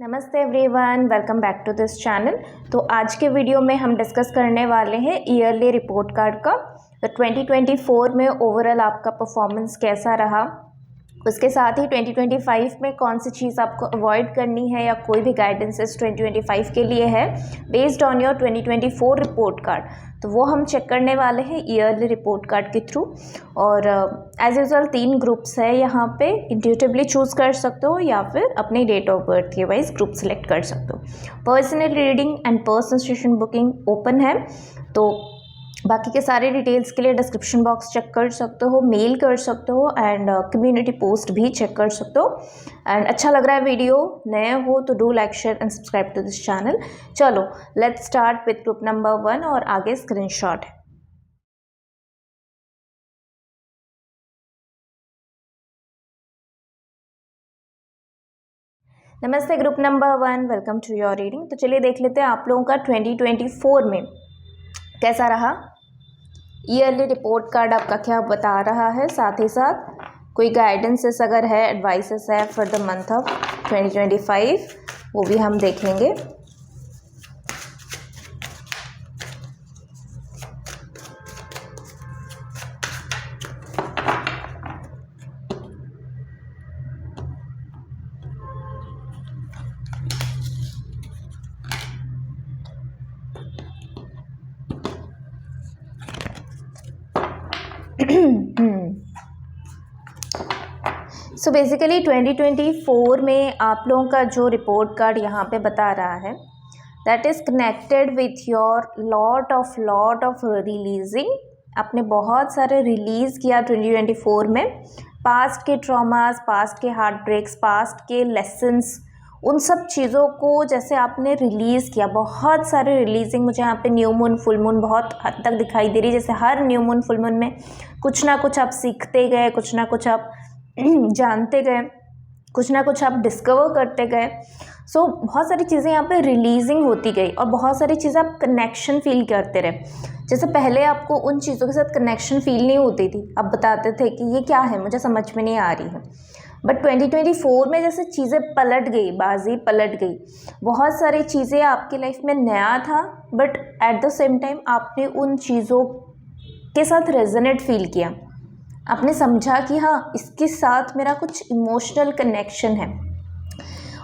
नमस्ते everyone, welcome back to this channel. तो आज के वीडियो में हम डिस्कस करने वाले हैं ईयरली रिपोर्ट कार्ड का। तो 2024 में ओवरऑल आपका परफॉर्मेंस कैसा रहा, उसके साथ ही 2025 में कौन सी चीज़ आपको अवॉइड करनी है या कोई भी गाइडेंसेस 2025 के लिए है based on your 2024 report card, तो वो हम चेक करने वाले हैं ईयरली रिपोर्ट कार्ड के थ्रू। और एज यूजुअल 3 ग्रुप्स है यहाँ पे, इंट्यूटिवली चूज़ कर सकते हो या फिर अपने डेट ऑफ बर्थ के वाइज ग्रुप सेलेक्ट कर सकते हो। Personal reading and personal station booking open है, तो बाकी के सारे डिटेल्स के लिए डिस्क्रिप्शन बॉक्स चेक कर सकते हो, मेल कर सकते हो एंड कम्युनिटी पोस्ट भी चेक कर सकते हो। एंड अच्छा लग रहा है वीडियो, नए हो तो do like share and subscribe to this channel. चलो let's start with group number 1 और आगे स्क्रीनशॉट है। नमस्ते group number 1, welcome to your reading. तो चलिए देख लेते हैं आप लोगों का 2024 में कैसा रहा। ईयरली रिपोर्ट कार्ड आपका क्या बता रहा है, साथ ही साथ कोई गाइडेंसेस अगर है, एडवाइसेस है फॉर द मंथ ऑफ 2025, वो भी हम देख लेंगे। सो बेसिकली 2024 में आप लोगों का जो रिपोर्ट कार्ड यहाँ पे बता रहा है, that is connected with your lot of releasing. आपने बहुत सारे रिलीज़ किया 2024 में, पास्ट के ट्रॉमास, पास्ट के हार्ट ब्रेक्स, पास्ट के लेसन्स, उन सब चीज़ों को जैसे आपने रिलीज़ किया। बहुत सारे रिलीजिंग मुझे यहाँ पे न्यू मून फुल मून बहुत हद तक दिखाई दे रही है। जैसे हर न्यू मून फुल मून में कुछ ना कुछ आप सीखते गए, कुछ ना कुछ आप जानते गए, कुछ ना कुछ आप डिस्कवर करते गए। सो बहुत सारी चीज़ें यहाँ पे रिलीजिंग होती गई और बहुत सारी चीज़ें आप कनेक्शन फील करते रहे। जैसे पहले आपको उन चीज़ों के साथ कनेक्शन फील नहीं होती थी, आप बताते थे कि ये क्या है, मुझे समझ में नहीं आ रही है। बट 2024 में जैसे चीज़ें पलट गई, बाजी पलट गई, बहुत सारी चीज़ें आपकी लाइफ में नया था, but at the same time आपने उन चीज़ों के साथ रेजोनेट फील किया। आपने समझा कि हाँ, इसके साथ मेरा कुछ इमोशनल कनेक्शन है।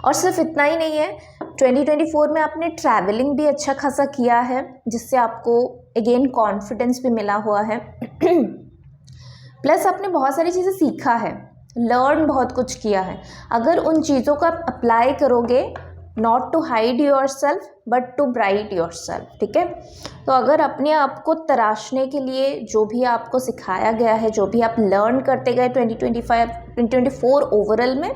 और सिर्फ इतना ही नहीं है, 2024 में आपने ट्रैवलिंग भी अच्छा खासा किया है, जिससे आपको अगेन कॉन्फिडेंस भी मिला हुआ है। प्लस आपने बहुत सारी चीज़ें सीखा है, लर्न बहुत कुछ किया है। अगर उन चीज़ों को आप अप्लाई करोगे, not to hide yourself but to bright yourself, ठीक है। तो अगर अपने आप को तराशने के लिए जो भी आपको सिखाया गया है, जो भी आप लर्न करते गए 2024 ओवरऑल में,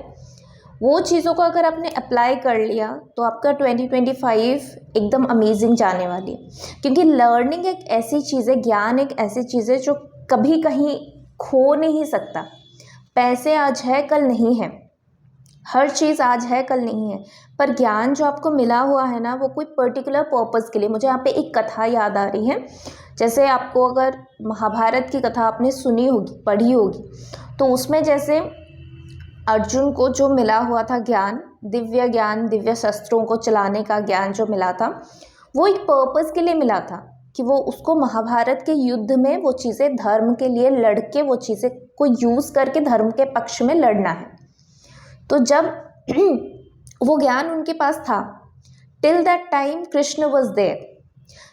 वो चीज़ों को अगर आपने अप्लाई कर लिया तो आपका 2025 एकदम अमेजिंग जाने वाली है। क्योंकि लर्निंग एक ऐसी चीज़ है, ज्ञान एक ऐसी चीज़ है जो कभी कहीं खो नहीं सकता। पैसे आज है कल नहीं है, हर चीज़ आज है कल नहीं है, पर ज्ञान जो आपको मिला हुआ है ना, वो कोई पर्टिकुलर पर्पज़ के लिए। मुझे यहाँ पे एक कथा याद आ रही है। जैसे आपको अगर महाभारत की कथा आपने सुनी होगी, पढ़ी होगी, तो उसमें जैसे अर्जुन को जो मिला हुआ था ज्ञान, दिव्य शस्त्रों को चलाने का ज्ञान जो मिला था, वो एक पर्पज़ के लिए मिला था कि वो उसको महाभारत के युद्ध में वो चीज़ें धर्म के लिए लड़के, वो चीज़ें को यूज़ करके धर्म के पक्ष में लड़ना है। तो जब वो ज्ञान उनके पास था, till that time Krishna was there.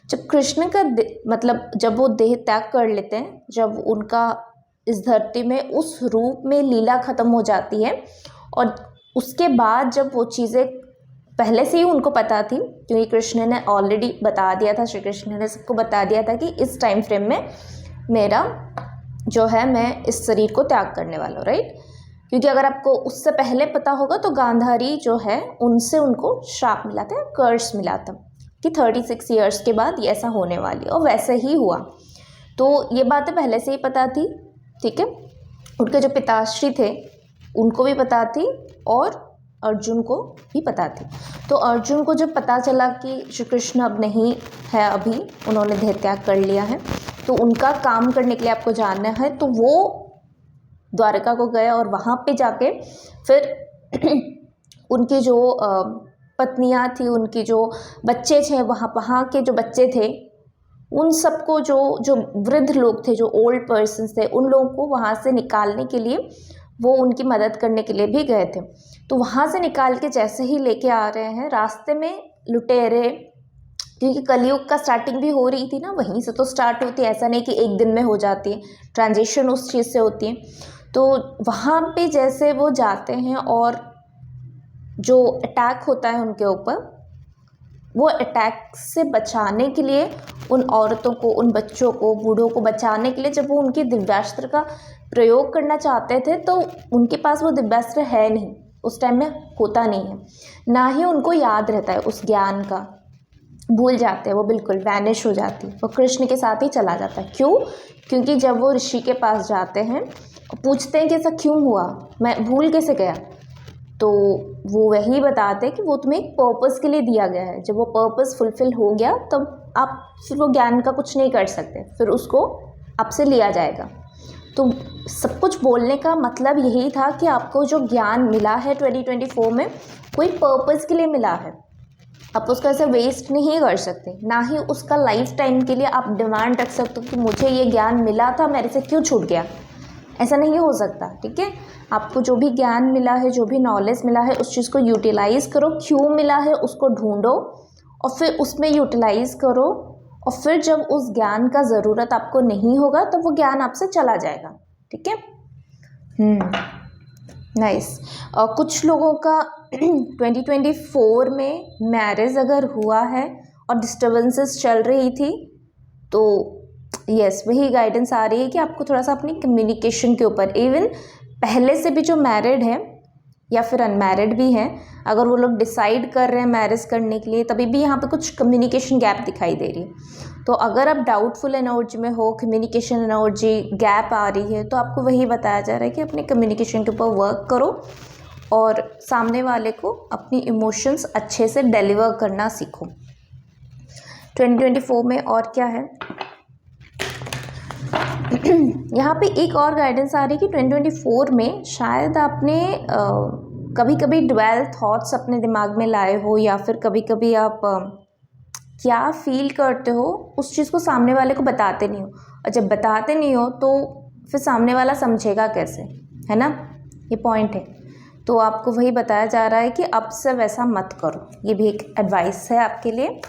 जब कृष्ण का मतलब जब वो देह त्याग कर लेते हैं, जब उनका इस धरती में उस रूप में लीला ख़त्म हो जाती है, और उसके बाद जब वो चीज़ें पहले से ही उनको पता थी, क्योंकि कृष्ण ने ऑलरेडी बता दिया था, श्री कृष्ण ने सबको बता दिया था कि इस टाइम फ्रेम में मेरा जो है, मैं इस शरीर को त्याग करने वाला हूँ, राइट। क्योंकि अगर आपको उससे पहले पता होगा तो गांधारी जो है, उनसे उनको श्राप मिला था, कर्स मिला था कि 36 ईयर्स के बाद ये ऐसा होने वाली है, और वैसे ही हुआ। तो ये बातें पहले से ही पता थी, ठीक है। उनके जो पिताश्री थे उनको भी पता थी और अर्जुन को भी पता थी। तो अर्जुन को जब पता चला कि श्री कृष्ण अब नहीं है, अभी उन्होंने देह त्याग कर लिया है, तो उनका काम करने के लिए आपको जानना है, तो वो द्वारका को गए और वहाँ पे जाके फिर उनकी जो पत्नियां थी, उनकी जो बच्चे थे, वहाँ के जो बच्चे थे, उन सबको जो वृद्ध लोग थे, जो ओल्ड पर्सन्स थे, उन लोगों को वहाँ से निकालने के लिए वो उनकी मदद करने के लिए भी गए थे। तो वहाँ से निकाल के जैसे ही लेके आ रहे हैं, रास्ते में लुटेरे, क्योंकि कलयुग का स्टार्टिंग भी हो रही थी ना, वहीं से तो स्टार्ट होती है, ऐसा नहीं कि एक दिन में हो जाती है, ट्रांजिशन उस चीज़ से होती है। तो वहाँ पे जैसे वो जाते हैं और जो अटैक होता है उनके ऊपर, वो अटैक से बचाने के लिए उन औरतों को, उन बच्चों को, बूढ़ों को बचाने के लिए जब वो उनके दिव्यास्त्र का प्रयोग करना चाहते थे, तो उनके पास वो दिव्यास्त्र है नहीं, उस टाइम में होता नहीं है, ना ही उनको याद रहता है उस ज्ञान का, भूल जाते हैं, वो बिल्कुल वैनिश हो जाती है, वो कृष्ण के साथ ही चला जाता है। क्यों? क्योंकि जब वो ऋषि के पास जाते हैं, पूछते हैं कि ऐसा क्यों हुआ, मैं भूल कैसे गया, तो वो वही बताते हैं कि वो तुम्हें एक पर्पस के लिए दिया गया है, जब वो पर्पस फुलफिल हो गया तब आप फिर वो ज्ञान का कुछ नहीं कर सकते, फिर उसको आपसे लिया जाएगा। तो सब कुछ बोलने का मतलब यही था कि आपको जो ज्ञान मिला है 2024 में, कोई पर्पस के लिए मिला है, आप उसका ऐसे वेस्ट नहीं कर सकते, ना ही उसका लाइफ टाइम के लिए आप डिमांड रख सकते हो कि मुझे ये ज्ञान मिला था, मेरे से क्यों छूट गया, ऐसा नहीं हो सकता। ठीक है, आपको जो भी ज्ञान मिला है, जो भी नॉलेज मिला है, उस चीज़ को यूटिलाइज़ करो, क्यों मिला है उसको ढूंढो और फिर उसमें यूटिलाइज़ करो, और फिर जब उस ज्ञान का ज़रूरत आपको नहीं होगा तो वो ज्ञान आपसे चला जाएगा। ठीक है, नाइस। और कुछ लोगों का 2024 में मैरिज अगर हुआ है और डिस्टर्बेंसेस चल रही थी, तो यस, वही गाइडेंस आ रही है कि आपको थोड़ा सा अपनी कम्युनिकेशन के ऊपर, इवन पहले से भी जो मैरिड है या फिर अनमैरिड भी हैं, अगर वो लोग डिसाइड कर रहे हैं मैरिज करने के लिए, तभी भी यहाँ पे कुछ कम्युनिकेशन गैप दिखाई दे रही है। तो अगर आप डाउटफुल एनर्जी में हो, कम्युनिकेशन एनर्जी गैप आ रही है, तो आपको वही बताया जा रहा है कि अपने कम्युनिकेशन के ऊपर वर्क करो और सामने वाले को अपनी इमोशंस अच्छे से डिलीवर करना सीखो। 2024 में और क्या है, यहाँ पे एक और गाइडेंस आ रही है कि 2024 में शायद आपने कभी कभी ड्वेल थॉट्स अपने दिमाग में लाए हो, या फिर कभी कभी आप क्या फील करते हो उस चीज़ को सामने वाले को बताते नहीं हो, और जब बताते नहीं हो तो फिर सामने वाला समझेगा कैसे, है ना, ये पॉइंट है। तो आपको वही बताया जा रहा है कि अब से वैसा मत करो, ये भी एक एडवाइस है आपके लिए।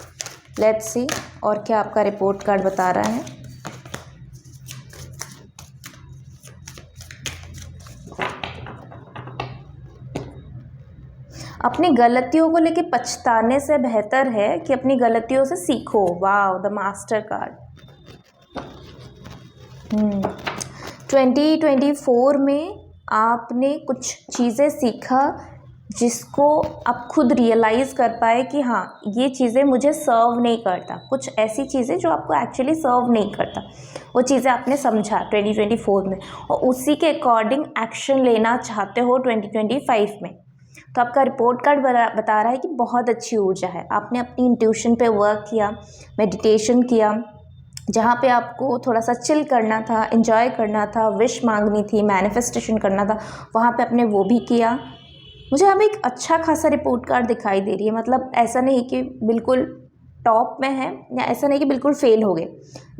लेट्स सी और क्या आपका रिपोर्ट कार्ड बता रहा है। अपनी गलतियों को लेके पछताने से बेहतर है कि अपनी गलतियों से सीखो। वाह, द मास्टर कार्ड। 2024 में आपने कुछ चीज़ें सीखा जिसको आप खुद रियलाइज़ कर पाए कि हाँ, ये चीज़ें मुझे सर्व नहीं करता, कुछ ऐसी चीज़ें जो आपको एक्चुअली सर्व नहीं करता, वो चीज़ें आपने समझा 2024 में, और उसी के अकॉर्डिंग एक्शन लेना चाहते हो 2025 में। तो आपका रिपोर्ट कार्ड बता रहा है कि बहुत अच्छी ऊर्जा है, आपने अपनी इंट्यूशन पे वर्क किया, मेडिटेशन किया, जहाँ पे आपको थोड़ा सा चिल करना था, एंजॉय करना था, विश मांगनी थी, मैनिफेस्टेशन करना था, वहाँ पे आपने वो भी किया। मुझे यहाँ पे एक अच्छा खासा रिपोर्ट कार्ड दिखाई दे रही है, मतलब ऐसा नहीं कि बिल्कुल टॉप में है, या ऐसा नहीं कि बिल्कुल फेल हो गए,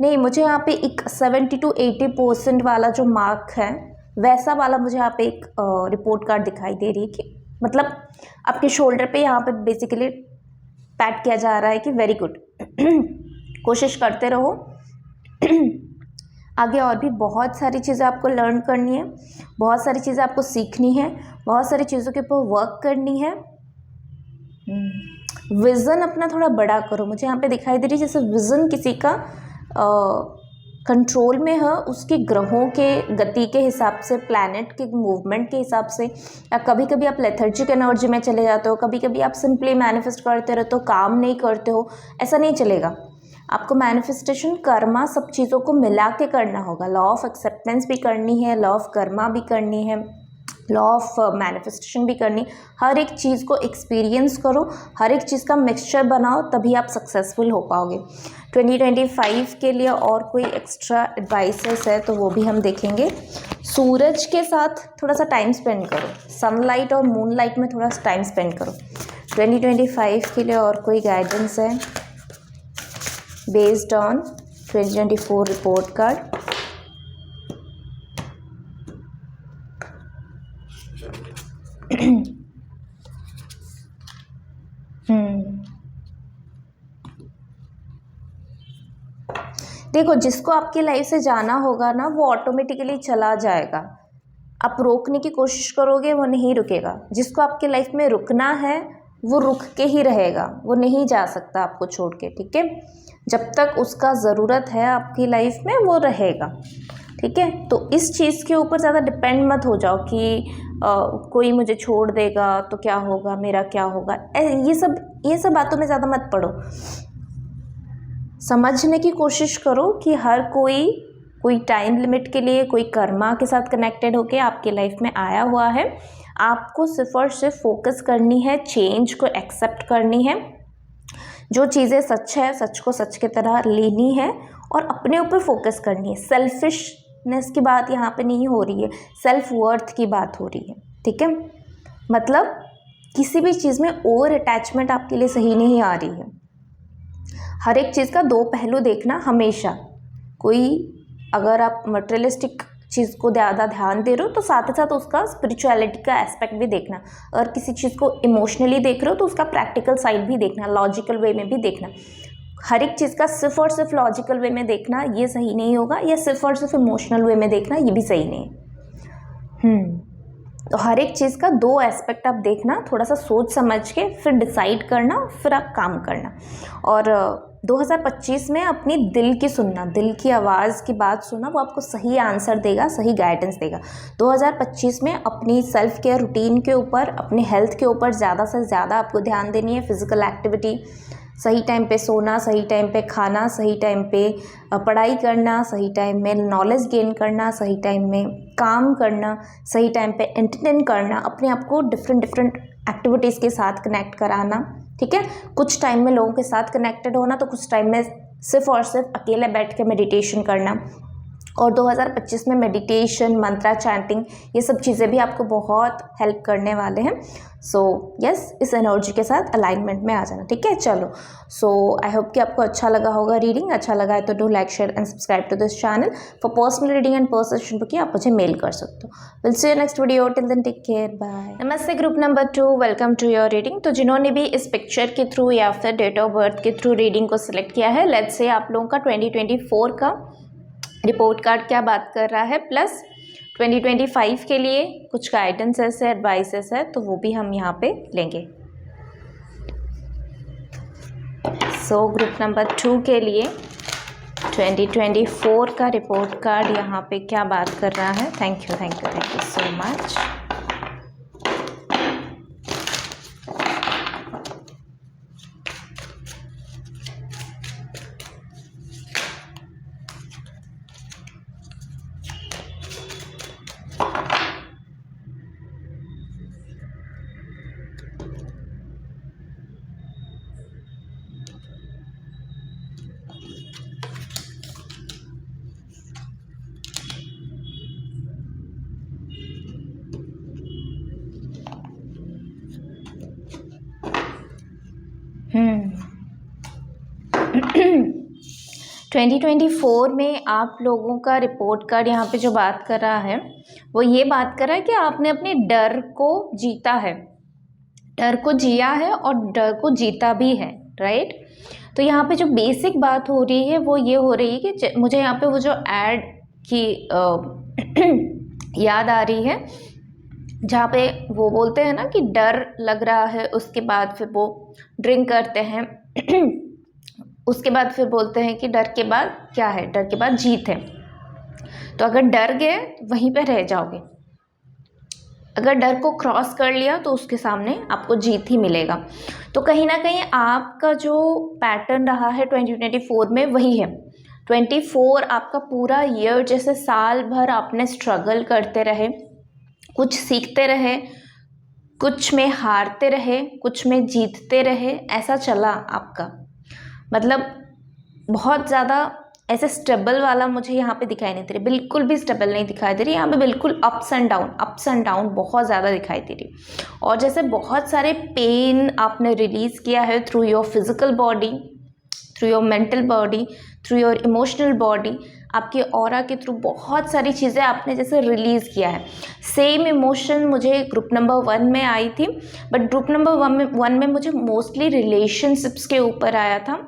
नहीं, मुझे यहाँ पे एक 70 to 80% वाला जो मार्क है, वैसा वाला मुझे यहाँ पे एक रिपोर्ट कार्ड दिखाई दे रही है कि मतलब आपके शोल्डर पे यहाँ पे बेसिकली पैट किया जा रहा है कि वेरी गुड, कोशिश करते रहो। आगे और भी बहुत सारी चीज़ें आपको लर्न करनी है, बहुत सारी चीज़ें आपको सीखनी है, बहुत सारी चीज़ों के ऊपर वर्क करनी है। विज़न अपना थोड़ा बड़ा करो, मुझे यहाँ पे दिखाई दे रही है जैसे विज़न किसी का कंट्रोल में है, उसके ग्रहों के गति के हिसाब से, प्लैनेट के मूवमेंट के हिसाब से, या कभी कभी आप लेथर्जिक एनर्जी में चले जाते हो, कभी कभी आप सिंपली मैनिफेस्ट करते रहते हो, काम नहीं करते हो, ऐसा नहीं चलेगा। आपको मैनिफेस्टेशन कर्मा सब चीज़ों को मिला के करना होगा, लॉ ऑफ एक्सेप्टेंस भी करनी है, लॉ ऑफ कर्मा भी करनी है, लॉ ऑफ मैनिफेस्टेशन भी करनी। हर एक चीज़ को एक्सपीरियंस करो, हर एक चीज़ का मिक्सचर बनाओ, तभी आप सक्सेसफुल हो पाओगे। 2025 के लिए और कोई एक्स्ट्रा एडवाइसेस है तो वो भी हम देखेंगे। सूरज के साथ थोड़ा सा टाइम स्पेंड करो, सनलाइट और मूनलाइट में थोड़ा सा टाइम स्पेंड करो। 2025 के लिए और कोई गाइडेंस है बेस्ड ऑन 2024 रिपोर्ट कार्ड? देखो, जिसको आपकी लाइफ से जाना होगा ना, वो ऑटोमेटिकली चला जाएगा। आप रोकने की कोशिश करोगे, वो नहीं रुकेगा। जिसको आपकी लाइफ में रुकना है, वो रुक के ही रहेगा, वो नहीं जा सकता आपको छोड़ के, ठीक है। जब तक उसका ज़रूरत है आपकी लाइफ में, वो रहेगा, ठीक है। तो इस चीज़ के ऊपर ज़्यादा डिपेंड मत हो जाओ कि कोई मुझे छोड़ देगा तो क्या होगा, मेरा क्या होगा। ये सब बातों में ज़्यादा मत पड़ो। समझने की कोशिश करो कि हर कोई टाइम लिमिट के लिए, कोई कर्मा के साथ कनेक्टेड होके आपकी लाइफ में आया हुआ है। आपको सिर्फ और सिर्फ फोकस करनी है, चेंज को एक्सेप्ट करनी है। जो चीज़ें सच है, सच को सच की तरह लेनी है और अपने ऊपर फोकस करनी है। सेल्फिशनेस की बात यहाँ पे नहीं हो रही है, सेल्फ वर्थ की बात हो रही है, ठीक है। मतलब किसी भी चीज़ में ओवर अटैचमेंट आपके लिए सही नहीं आ रही है। हर एक चीज़ का दो पहलू देखना हमेशा। अगर आप मटेरियलिस्टिक चीज़ को ज़्यादा ध्यान दे रहे हो तो साथ ही साथ उसका स्पिरिचुअलिटी का एस्पेक्ट भी देखना। अगर किसी चीज़ को इमोशनली देख रहे हो तो उसका प्रैक्टिकल साइड भी देखना, लॉजिकल वे में भी देखना। हर एक चीज़ का सिर्फ और सिर्फ लॉजिकल वे में देखना ये सही नहीं होगा, या सिर्फ और सिर्फ इमोशनल वे में देखना ये भी सही नहीं है। तो हर एक चीज़ का दो एस्पेक्ट आप देखना, थोड़ा सा सोच समझ के फिर डिसाइड करना, फिर आप काम करना। और 2025 में अपनी दिल की सुनना, दिल की आवाज़ की बात सुनना, वो आपको सही आंसर देगा, सही गाइडेंस देगा। 2025 में अपनी सेल्फ केयर रूटीन के ऊपर, अपनी हेल्थ के ऊपर ज़्यादा से ज़्यादा आपको ध्यान देनी है। फिज़िकल एक्टिविटी, सही टाइम पे सोना, सही टाइम पे खाना, सही टाइम पे पढ़ाई करना, सही टाइम में नॉलेज गेन करना, सही टाइम में काम करना, सही टाइम पे एंटरटेन करना, अपने आप को डिफरेंट एक्टिविटीज़ के साथ कनेक्ट कराना, ठीक है। कुछ टाइम में लोगों के साथ कनेक्टेड होना, तो कुछ टाइम में सिर्फ और सिर्फ अकेले बैठ के मेडिटेशन करना। और 2025 में मेडिटेशन, मंत्रा चैंटिंग, ये सब चीज़ें भी आपको बहुत हेल्प करने वाले हैं। सो यस, इस एनर्जी के साथ अलाइनमेंट में आ जाना, ठीक है। चलो, सो आई होप कि आपको अच्छा लगा होगा रीडिंग। अच्छा लगा है तो do like, share and subscribe to this channel. For personal reading and personal book आप मुझे मेल कर सकते हो। Will see you next video, till then take care, bye. नमस्ते group number 2, welcome to your reading. तो जिन्होंने भी इस पिक्चर के थ्रू या फिर डेट ऑफ बर्थ के थ्रू रीडिंग को सिलेक्ट किया है, लेट्स से आप लोगों का 2024 का रिपोर्ट कार्ड क्या बात कर रहा है, प्लस 2025 के लिए कुछ गाइडेंसेस है, एडवाइसेस है, तो वो भी हम यहाँ पे लेंगे। सो ग्रुप नंबर 2 के लिए 2024 का रिपोर्ट कार्ड यहाँ पे क्या बात कर रहा है। Thank you so much. Twenty 2024 में आप लोगों का रिपोर्ट कार्ड यहाँ पे जो बात कर रहा है, वो ये बात कर रहा है कि आपने अपने डर को जीता है, डर को जिया है और डर को जीता भी है, राइट। तो यहाँ पे जो बेसिक बात हो रही है वो ये हो रही है कि मुझे यहाँ पे वो जो ऐड की याद आ रही है, जहाँ पे वो बोलते हैं ना कि डर लग रहा है, उसके बाद फिर वो ड्रिंक करते हैं उसके बाद फिर बोलते हैं कि डर के बाद क्या है, डर के बाद जीत है। तो अगर डर गए वहीं पे रह जाओगे, अगर डर को क्रॉस कर लिया तो उसके सामने आपको जीत ही मिलेगा। तो कहीं ना कहीं आपका जो पैटर्न रहा है 2024 में वही है। 24 आपका पूरा ईयर जैसे साल भर आपने स्ट्रगल करते रहे, कुछ सीखते रहे, कुछ में हारते रहे, कुछ में जीतते रहे, ऐसा चला आपका। मतलब बहुत ज़्यादा ऐसे स्टेबल वाला मुझे यहाँ पे दिखाई नहीं दे रही, बिल्कुल भी स्टेबल नहीं दिखाई दे रही। यहाँ पे बिल्कुल अप्स एंड डाउन बहुत ज़्यादा दिखाई दे रही। और जैसे बहुत सारे पेन आपने रिलीज़ किया है through your physical body, through your mental body, through your emotional body, आपके ऑरा के थ्रू बहुत सारी चीज़ें आपने जैसे रिलीज़ किया है। सेम इमोशन मुझे ग्रुप नंबर 1 में आई थी, बट ग्रुप नंबर 1 में मुझे मोस्टली रिलेशनशिप्स के ऊपर आया था।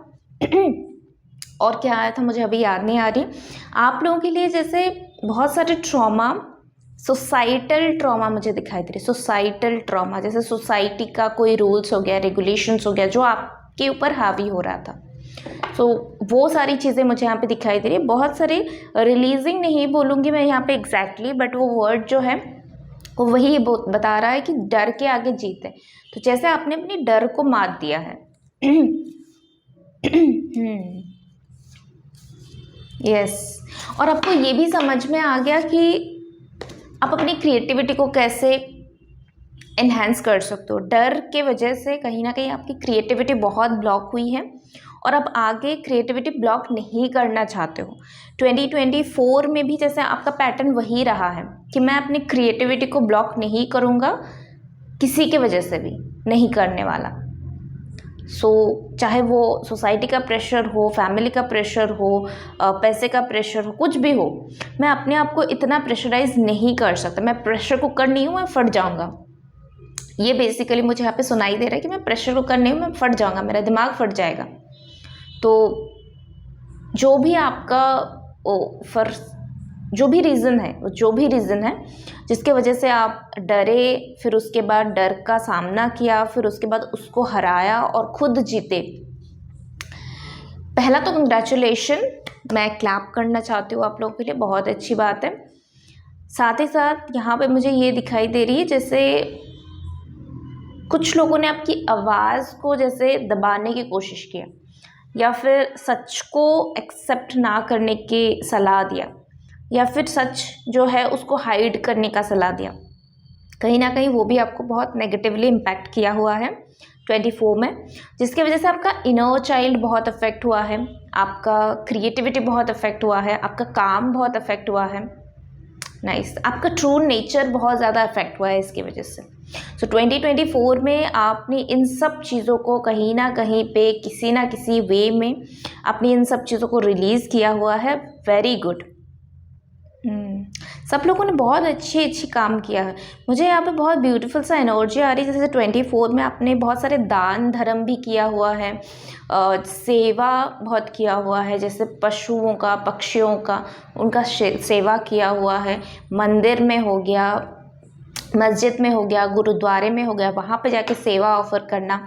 और क्या आया था मुझे अभी याद नहीं आ रही। आप लोगों के लिए जैसे बहुत सारे ट्रॉमा, सोसाइटल ट्रॉमा मुझे दिखाई दे रही। सोसाइटल ट्रॉमा जैसे सोसाइटी का कोई रूल्स हो गया, रेगुलेशंस हो गया जो आपके ऊपर हावी हो रहा था। सो वो सारी चीज़ें मुझे यहाँ पे दिखाई दे रही है। बहुत सारी रिलीजिंग नहीं बोलूँगी मैं यहाँ पे एग्जैक्टली, बट वो वर्ड जो है वो वही बता रहा है कि डर के आगे जीत है। तो जैसे आपने अपनी डर को मात दिया है। यस, और आपको ये भी समझ में आ गया कि आप अपनी क्रिएटिविटी को कैसे एनहांस कर सकते हो। डर के वजह से कहीं ना कहीं आपकी क्रिएटिविटी बहुत ब्लॉक हुई है और अब आगे क्रिएटिविटी ब्लॉक नहीं करना चाहते हो। 2024 में भी जैसे आपका पैटर्न वही रहा है कि मैं अपनी क्रिएटिविटी को ब्लॉक नहीं करूँगा, किसी के वजह से भी नहीं करने वाला। चाहे वो सोसाइटी का प्रेशर हो, फैमिली का प्रेशर हो, पैसे का प्रेशर हो, कुछ भी हो, मैं अपने आप को इतना प्रेशराइज नहीं कर सकता। मैं प्रेशर कुकर नहीं हूँ, मैं फट जाऊँगा। ये बेसिकली मुझे यहाँ पे सुनाई दे रहा है कि मैं प्रेशर कुकर नहीं हूँ, मैं फट जाऊँगा, मेरा दिमाग फट जाएगा। तो जो भी आपका जो भी रीज़न है जिसके वजह से आप डरे, फिर उसके बाद डर का सामना किया, फिर उसके बाद उसको हराया और खुद जीते, पहला तो कंग्रेचुलेशन, मैं क्लैप करना चाहती हूँ आप लोगों के लिए, बहुत अच्छी बात है। साथ ही साथ यहाँ पे मुझे ये दिखाई दे रही है जैसे कुछ लोगों ने आपकी आवाज़ को जैसे दबाने की कोशिश की या फिर सच को एक्सेप्ट ना करने की सलाह दिया या फिर सच जो है उसको हाइड करने का सलाह दिया। कहीं ना कहीं वो भी आपको बहुत नेगेटिवली इम्पैक्ट किया हुआ है 24 में, जिसकी वजह से आपका इनर चाइल्ड बहुत अफेक्ट हुआ है, आपका क्रिएटिविटी बहुत अफेक्ट हुआ है, आपका काम बहुत अफेक्ट हुआ है। नाइस, आपका ट्रू नेचर बहुत ज़्यादा अफेक्ट हुआ है इसकी वजह से। 2024 में आपने इन सब चीज़ों को कहीं ना कहीं पे किसी ना किसी वे में आपने इन सब चीज़ों को रिलीज़ किया हुआ है। Very good. सब लोगों ने बहुत अच्छी काम किया है। मुझे यहाँ पे बहुत ब्यूटीफुल सा एनर्जी आ रही है। जैसे 24 में आपने बहुत सारे दान धर्म भी किया हुआ है, सेवा बहुत किया हुआ है, जैसे पशुओं का, पक्षियों का, उनका सेवा किया हुआ है। मंदिर में हो गया, मस्जिद में हो गया, गुरुद्वारे में हो गया, वहाँ पे जाके सेवा ऑफ़र करना,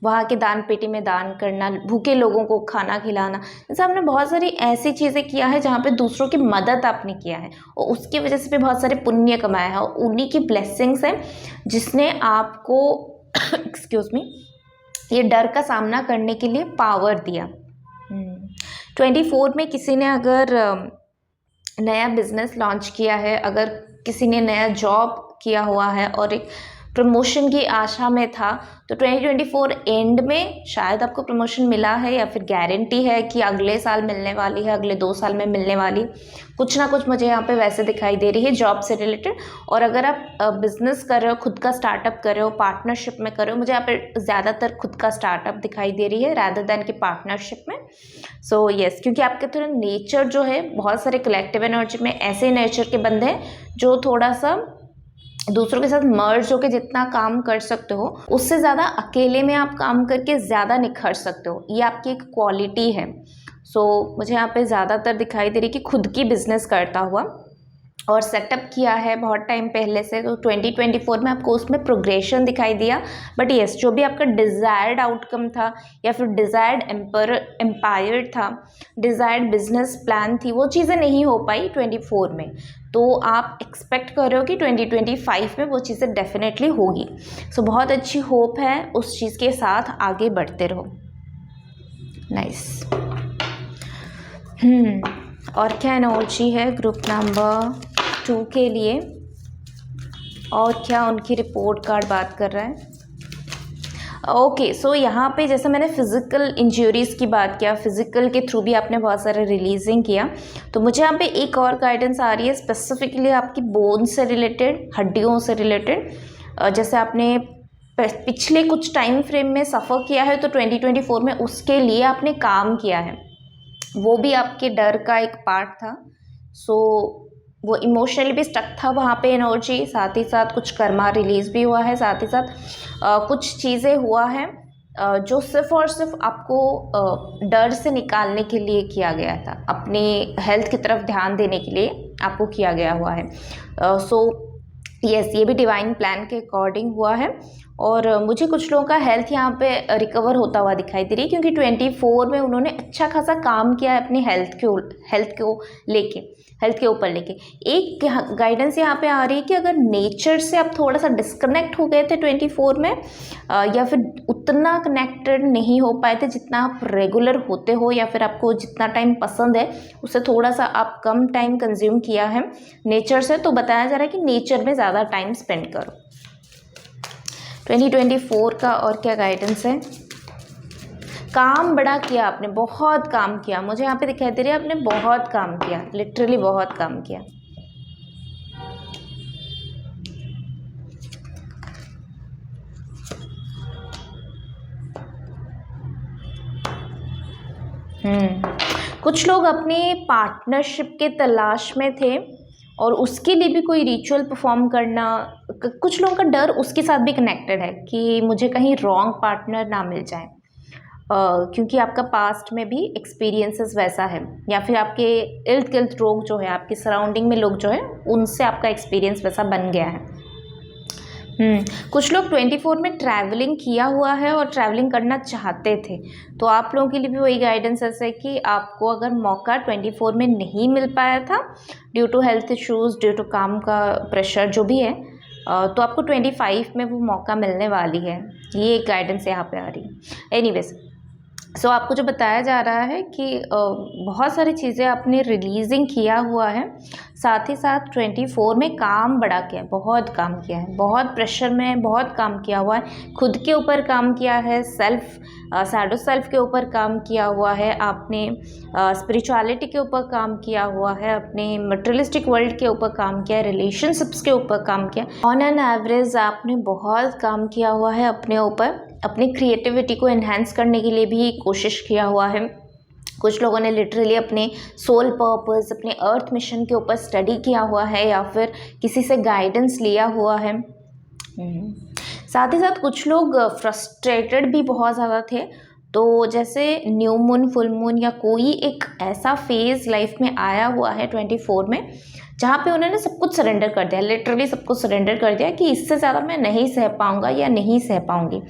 वहाँ के दान पेटी में दान करना, भूखे लोगों को खाना खिलाना। जैसे आपने बहुत सारी ऐसी चीज़ें किया है जहाँ पे दूसरों की मदद आपने किया है और उसकी वजह से भी बहुत सारे पुण्य कमाया है और उन्हीं की ब्लेसिंग्स है जिसने आपको एक्सक्यूज़ मी, ये डर का सामना करने के लिए पावर दिया। 24 में किसी ने अगर नया बिजनेस लॉन्च किया है, अगर किसी ने नया जॉब किया हुआ है और एक प्रमोशन की आशा में था, तो 2024 एंड में शायद आपको प्रमोशन मिला है या फिर गारंटी है कि अगले साल मिलने वाली है, अगले 2 साल में मिलने वाली, कुछ ना कुछ मुझे यहाँ पे वैसे दिखाई दे रही है जॉब से रिलेटेड। और अगर आप बिजनेस कर रहे हो, खुद का स्टार्टअप कर रहे हो, पार्टनरशिप में कर रहे हो, मुझे यहाँ पे ज़्यादातर खुद का स्टार्टअप दिखाई दे रही है रैदर दैन कि पार्टनरशिप में। सो यस, क्योंकि आपके थोड़ा नेचर जो है, बहुत सारे कलेक्टिव एनर्जी में ऐसे नेचर के बंदे हैं जो थोड़ा सा दूसरों के साथ मर्ज होकर जितना काम कर सकते हो उससे ज़्यादा अकेले में आप काम करके ज़्यादा निखर सकते हो, ये आपकी एक क्वालिटी है। मुझे यहाँ पे ज़्यादातर दिखाई दे रही कि खुद की बिजनेस करता हुआ और सेटअप किया है बहुत टाइम पहले से, तो 2024 में आपको उसमें प्रोग्रेशन दिखाई दिया। बट येस, जो भी आपका डिज़ायर्ड आउटकम था या फिर डिज़ायर्ड एम्पायर था, डिज़ायर्ड बिजनेस प्लान थी, वो चीज़ें नहीं हो पाई 24 में। तो आप एक्सपेक्ट कर रहे हो कि 2025 में वो चीज़ें डेफिनेटली होगी। बहुत अच्छी होप है, उस चीज़ के साथ आगे बढ़ते रहो। नाइस। और क्या एनर्जी है ग्रुप नंबर 2 के लिए, और क्या उनकी रिपोर्ट कार्ड बात कर रहा है। ओके, सो यहाँ पे जैसे मैंने फिज़िकल इंजरीज़ की बात किया, फिज़िकल के थ्रू भी आपने बहुत सारे रिलीजिंग किया, तो मुझे यहाँ पे एक और गाइडेंस आ रही है स्पेसिफिकली आपकी बोन से रिलेटेड, हड्डियों से रिलेटेड। जैसे आपने पिछले कुछ टाइम फ्रेम में सफ़र किया है, तो 2024 में उसके लिए आपने काम किया है, वो भी आपके डर का एक पार्ट था। सो वो इमोशनली भी स्टक था वहाँ पे एनर्जी, साथ ही साथ कुछ कर्मा रिलीज़ भी हुआ है, साथ ही साथ कुछ चीज़ें हुआ है जो सिर्फ और सिर्फ आपको डर से निकालने के लिए किया गया था, अपनी हेल्थ की तरफ ध्यान देने के लिए आपको किया गया हुआ है। सो यस, ये भी डिवाइन प्लान के अकॉर्डिंग हुआ है। और मुझे कुछ लोगों का हेल्थ यहाँ पे रिकवर होता हुआ दिखाई दे रही है, क्योंकि 24 में उन्होंने अच्छा खासा काम किया है अपनी हेल्थ के ऊपर लेके। एक गाइडेंस यहाँ पे आ रही है कि अगर नेचर से आप थोड़ा सा डिस्कनेक्ट हो गए थे 24 में, या फिर उतना कनेक्टेड नहीं हो पाए थे जितना आप रेगुलर होते हो, या फिर आपको जितना टाइम पसंद है उससे थोड़ा सा आप कम टाइम कंज्यूम किया है नेचर से, तो बताया जा रहा है कि नेचर में ज़्यादा टाइम स्पेंड करो। 2024 का और क्या गाइडेंस है? काम बड़ा किया आपने, बहुत काम किया, मुझे यहाँ पे दिखाई दे रहा है आपने बहुत काम किया, लिटरली बहुत काम किया। कुछ लोग अपनी पार्टनरशिप के तलाश में थे और उसके लिए भी कोई रिचुअल परफॉर्म करना, कुछ लोगों का डर उसके साथ भी कनेक्टेड है कि मुझे कहीं रॉन्ग पार्टनर ना मिल जाए, क्योंकि आपका पास्ट में भी एक्सपीरियंसेस वैसा है, या फिर आपके इर्द गिर्द लोग जो है, आपके सराउंडिंग में लोग जो है, उनसे आपका एक्सपीरियंस वैसा बन गया है। कुछ लोग 24 में ट्रैवलिंग किया हुआ है और ट्रैवलिंग करना चाहते थे, तो आप लोगों के लिए भी वही गाइडेंस है कि आपको अगर मौका 24 में नहीं मिल पाया था due to health issues, due to काम का प्रेशर जो भी है, तो आपको 25 में वो मौका मिलने वाली है, ये एक गाइडेंस यहाँ पे आ रही है। एनीवेज, सो आपको जो बताया जा रहा है कि बहुत सारी चीज़ें आपने रिलीजिंग किया हुआ है, साथ ही साथ 24 में काम बड़ा किया है, बहुत काम किया है, बहुत प्रेशर में बहुत काम किया हुआ है, खुद के ऊपर काम किया है, शैडो सेल्फ के ऊपर काम किया हुआ है आपने, स्पिरिचुअलिटी के ऊपर काम किया हुआ है, अपने मटेरियलिस्टिक वर्ल्ड के ऊपर काम किया है, रिलेशनशिप्स के ऊपर काम किया। ऑन एन एवरेज आपने बहुत काम किया हुआ है अपने ऊपर, अपनी क्रिएटिविटी को एनहांस करने के लिए भी कोशिश किया हुआ है। कुछ लोगों ने लिटरली अपने सोल पर्पस, अपने अर्थ मिशन के ऊपर स्टडी किया हुआ है, या फिर किसी से गाइडेंस लिया हुआ है। साथ ही साथ कुछ लोग फ्रस्ट्रेटेड भी बहुत ज़्यादा थे, तो जैसे न्यू मून, फुल मून, या कोई एक ऐसा फेज़ लाइफ में आया हुआ है 24 में जहाँ पे उन्होंने सब कुछ सरेंडर कर दिया, लिटरली सब कुछ सरेंडर कर दिया कि इससे ज़्यादा मैं नहीं सह पाऊँगा या नहीं सह पाऊँगी।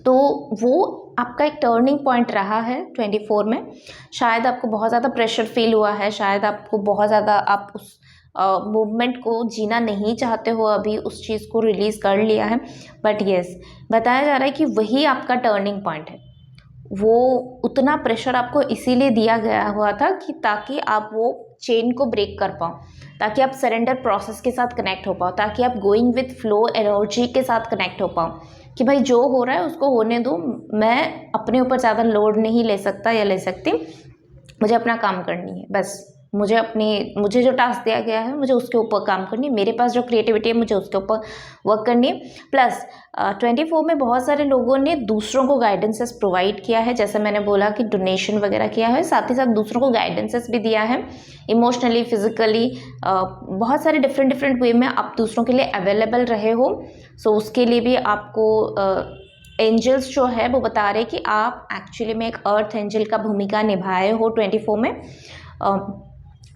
तो वो आपका एक टर्निंग पॉइंट रहा है 24 में। शायद आपको बहुत ज़्यादा प्रेशर फील हुआ है, शायद आपको बहुत ज़्यादा, आप उस मूवमेंट को जीना नहीं चाहते हो, अभी उस चीज़ को रिलीज़ कर लिया है, बट येस, बताया जा रहा है कि वही आपका टर्निंग पॉइंट है। वो उतना प्रेशर आपको इसीलिए दिया गया हुआ था कि ताकि आप वो चेन को ब्रेक कर पाओ, ताकि आप सरेंडर प्रोसेस के साथ कनेक्ट हो पाओ, ताकि आप गोइंग विथ फ्लो एनर्जी के साथ कनेक्ट हो पाओ कि भाई जो हो रहा है उसको होने दो, मैं अपने ऊपर ज़्यादा लोड नहीं ले सकता या ले सकती, मुझे अपना काम करनी है, बस मुझे जो टास्क दिया गया है मुझे उसके ऊपर काम करनी है, मेरे पास जो क्रिएटिविटी है मुझे उसके ऊपर वर्क करनी है। प्लस 24 में बहुत सारे लोगों ने दूसरों को गाइडेंसेस प्रोवाइड किया है, जैसे मैंने बोला कि डोनेशन वगैरह किया है, साथ ही साथ दूसरों को गाइडेंसेस भी दिया है, इमोशनली, फिजिकली, बहुत सारे डिफरेंट वे में आप दूसरों के लिए अवेलेबल रहे हो। सो उसके लिए भी आपको एंजल्स जो है वो बता रहे कि आप एक्चुअली में एक अर्थ एंजल का भूमिका निभाए हो 24 में।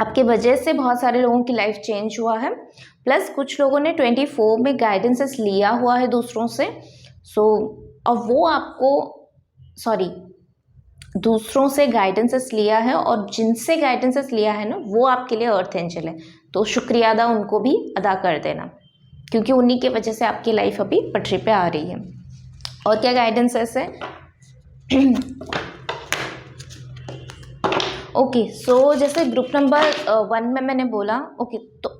आपके वजह से बहुत सारे लोगों की लाइफ चेंज हुआ है। प्लस कुछ लोगों ने 24 में गाइडेंसेस लिया हुआ है दूसरों से, और वो आपको दूसरों से गाइडेंसेस लिया है, और जिनसे गाइडेंसेस लिया है ना, वो आपके लिए अर्थ एंजल है, तो शुक्रिया अदा उनको भी अदा कर देना, क्योंकि उन्हीं के वजह से आपकी लाइफ अभी पटरी पे आ रही है। और क्या गाइडेंसेस है? ओके, सो जैसे ग्रुप नंबर 1 में मैंने बोला, ओके, तो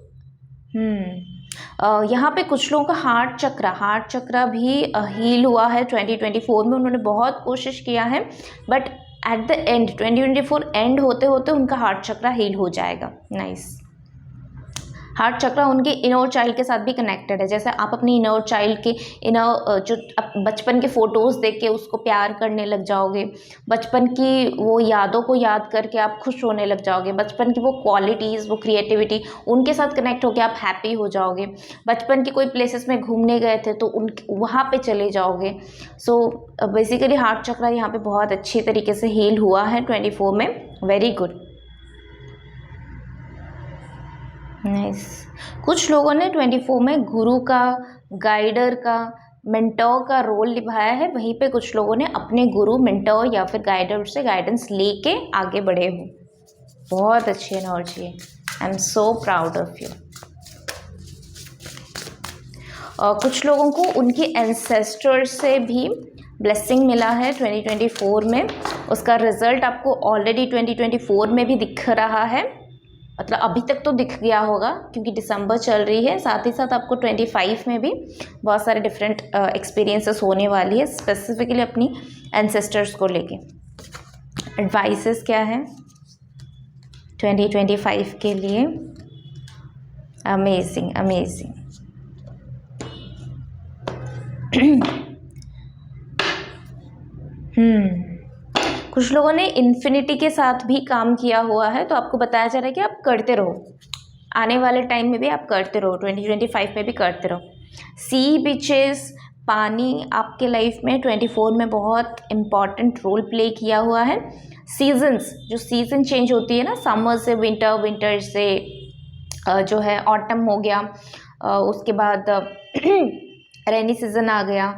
यहाँ पे कुछ लोगों का हार्ट चक्र भी हील हुआ है 2024 में। उन्होंने बहुत कोशिश किया है, but at the end 2024 and होते होते उनका हार्ट चक्र हील हो जाएगा। नाइस। हार्ट चक्र उनके इनर चाइल्ड के साथ भी कनेक्टेड है। जैसे आप अपनी इनर चाइल्ड के जो बचपन के फ़ोटोज़ देख के उसको प्यार करने लग जाओगे, बचपन की वो यादों को याद करके आप खुश होने लग जाओगे, बचपन की वो क्वालिटीज़, वो क्रिएटिविटी, उनके साथ कनेक्ट होकर आप हैप्पी हो जाओगे। बचपन के कोई प्लेसेस में घूमने गए थे तो वहाँ पे चले जाओगे। सो बेसिकली हार्ट चक्र यहाँ पे बहुत अच्छी तरीके से हील हुआ है 24 में। Very good. नाइस। कुछ लोगों ने 24 में गुरु का, गाइडर का, मेंटोर का रोल निभाया है। वहीं पे कुछ लोगों ने अपने गुरु, मेंटोर या फिर गाइडर से गाइडेंस लेके आगे बढ़े हो। बहुत अच्छी एनर्जी है। I am so proud of you. और कुछ लोगों को उनके एंसेस्टर से भी ब्लेसिंग मिला है 2024 में। उसका रिजल्ट आपको ऑलरेडी 2024 में भी दिख रहा है, मतलब अभी तक तो दिख गया होगा क्योंकि दिसंबर चल रही है। साथ ही साथ आपको 25 में भी बहुत सारे डिफरेंट एक्सपीरियंसेस होने वाली है, स्पेसिफिकली अपनी एंसेस्टर्स को लेके। एडवाइसेस क्या है 2025 के लिए? Amazing amazing. कुछ लोगों ने इन्फिनिटी के साथ भी काम किया हुआ है, तो आपको बताया जा रहा है कि आप करते रहो, आने वाले टाइम में भी आप करते रहो, 2025 में भी करते रहो। सी बीचेस, पानी आपके लाइफ में 24 में बहुत इम्पॉर्टेंट रोल प्ले किया हुआ है। सीजन्स, जो सीज़न चेंज होती है ना, समर से विंटर, विंटर से जो है ऑटम हो गया, उसके बाद रेनी सीज़न आ गया,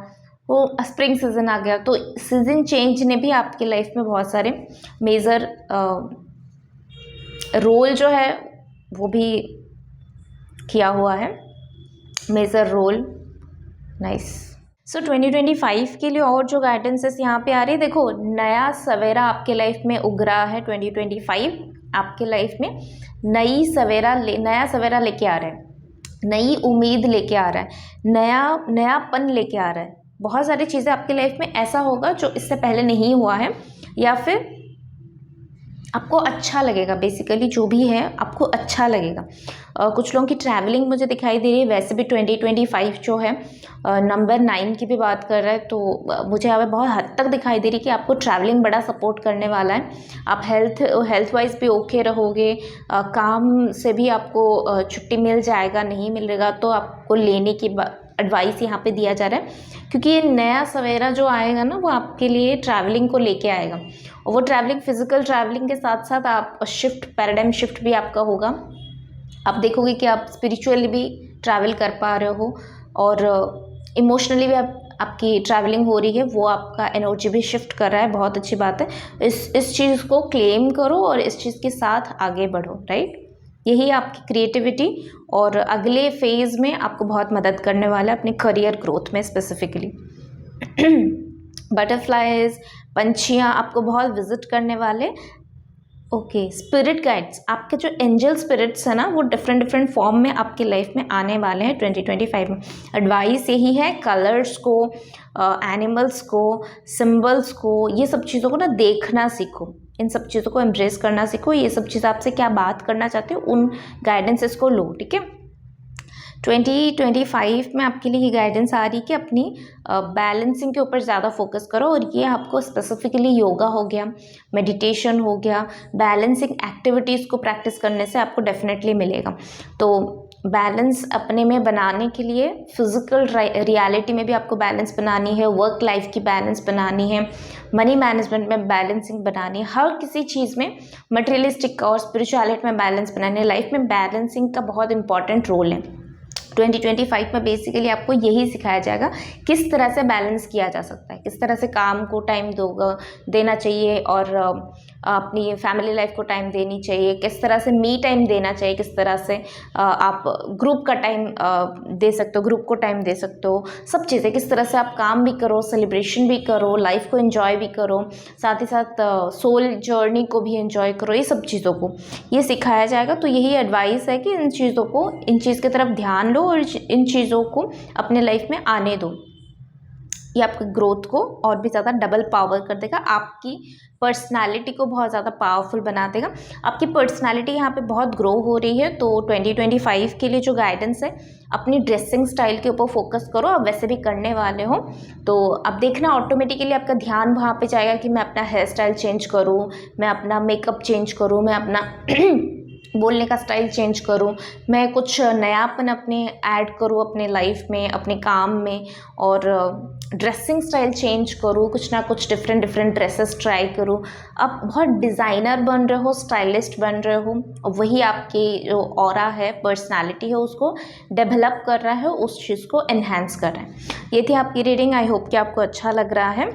वो स्प्रिंग सीज़न आ गया। तो सीज़न चेंज ने भी आपकी लाइफ में बहुत सारे मेजर रोल जो है वो भी किया हुआ है, मेजर रोल। नाइस। सो 2025 के लिए और जो गाइडेंसेस यहाँ पे आ रही है, देखो नया सवेरा आपके लाइफ में उग रहा है। 2025 आपके लाइफ में नया सवेरा लेके आ रहा है, नई उम्मीद लेके आ रहा है, नयापन लेके आ रहा है। बहुत सारी चीज़ें आपकी लाइफ में ऐसा होगा जो इससे पहले नहीं हुआ है, या फिर आपको अच्छा लगेगा। बेसिकली जो भी है आपको अच्छा लगेगा। कुछ लोगों की ट्रैवलिंग मुझे दिखाई दे रही है। वैसे भी 2025 जो है नंबर 9 की भी बात कर रहा है, तो मुझे यहाँ पे बहुत हद तक दिखाई दे रही है कि आपको ट्रैवलिंग बड़ा सपोर्ट करने वाला है। आप हेल्थ वाइज भी ओके रहोगे, काम से भी आपको छुट्टी मिल जाएगा, नहीं मिलेगा तो आपको लेने की एडवाइस यहाँ पे दिया जा रहा है, क्योंकि ये नया सवेरा जो आएगा ना वो आपके लिए ट्रैवलिंग को लेके आएगा। और वो ट्रैवलिंग, फिजिकल ट्रैवलिंग के साथ साथ आप पैराडाइम शिफ्ट भी आपका होगा। आप देखोगे कि आप स्पिरिचुअली भी ट्रैवल कर पा रहे हो और इमोशनली भी आपकी ट्रैवलिंग हो रही है, वो आपका एनर्जी भी शिफ्ट कर रहा है। बहुत अच्छी बात है। इस चीज़ को क्लेम करो और इस चीज़ के साथ आगे बढ़ो, राइट। यही आपकी क्रिएटिविटी और अगले फेज़ में आपको बहुत मदद करने वाला है अपने करियर ग्रोथ में स्पेसिफिकली। बटरफ्लाइज, पंछियाँ आपको बहुत विजिट करने वाले। ओके, स्पिरिट गाइड्स, आपके जो एंजल स्पिरिट्स है ना, वो डिफरेंट फॉर्म में आपकी लाइफ में आने वाले हैं 2025 में। एडवाइस यही है, कलर्स को, एनिमल्स को, सिंबल्स को, ये सब चीज़ों को ना देखना सीखो, इन सब चीज़ों को एम्ब्रेस करना सीखो। ये सब चीज़ आपसे क्या बात करना चाहते हो, उन गाइडेंसेस को लो, ठीक है। 2025 में आपके लिए ये गाइडेंस आ रही है कि अपनी बैलेंसिंग के ऊपर ज़्यादा फोकस करो, और ये आपको स्पेसिफिकली योगा हो गया, मेडिटेशन हो गया, बैलेंसिंग एक्टिविटीज़ को प्रैक्टिस करने से आपको डेफिनेटली मिलेगा। तो बैलेंस अपने में बनाने के लिए फिजिकल रियलिटी में भी आपको बैलेंस बनानी है, वर्क लाइफ की बैलेंस बनानी है, मनी मैनेजमेंट में बैलेंसिंग बनानी है, हर किसी चीज़ में, मटेरियलिस्टिक और स्पिरिचुअलिटी में बैलेंस बनानी है। लाइफ में बैलेंसिंग का बहुत इंपॉर्टेंट रोल है। 2025 में बेसिकली आपको यही सिखाया जाएगा किस तरह से बैलेंस किया जा सकता है, किस तरह से काम को टाइम देना चाहिए और अपनी फैमिली लाइफ को टाइम देनी चाहिए, किस तरह से मी टाइम देना चाहिए, किस तरह से आप ग्रुप का टाइम दे सकते हो, ग्रुप को टाइम दे सकते हो, सब चीज़ें किस तरह से आप काम भी करो, सेलिब्रेशन भी करो, लाइफ को एंजॉय भी करो, साथ ही साथ सोल जर्नी को भी एंजॉय करो, ये सब चीज़ों को ये सिखाया जाएगा। तो यही एडवाइस है कि इन चीज़ों को, इन चीज़ की तरफ ध्यान लो और इन चीज़ों को अपने लाइफ में आने दो। ये आपकी ग्रोथ को और भी ज़्यादा डबल पावर कर देगा, आपकी पर्सनालिटी को बहुत ज़्यादा पावरफुल बना देगा। आपकी पर्सनालिटी यहाँ पे बहुत ग्रो हो रही है। तो 2025 के लिए जो गाइडेंस है, अपनी ड्रेसिंग स्टाइल के ऊपर फोकस करो। आप वैसे भी करने वाले हो तो अब देखना ऑटोमेटिकली आपका ध्यान वहाँ पे जाएगा कि मैं अपना हेयर स्टाइल चेंज करूँ, मैं अपना मेकअप चेंज करूँ, मैं अपना बोलने का स्टाइल चेंज करूँ, मैं कुछ नयापन अपने ऐड करूँ अपने लाइफ में, अपने काम में, और ड्रेसिंग स्टाइल चेंज करूँ, कुछ ना कुछ डिफरेंट ड्रेसेस ट्राई करूँ। आप बहुत डिज़ाइनर बन रहे हो, स्टाइलिस्ट बन रहे हो, वही आपकी जो ऑरा है, पर्सनालिटी है, उसको डेवलप कर रहा है, उस चीज़ को एनहेंस कर रहा है। ये थी आपकी रीडिंग। आई होप कि आपको अच्छा लग रहा है,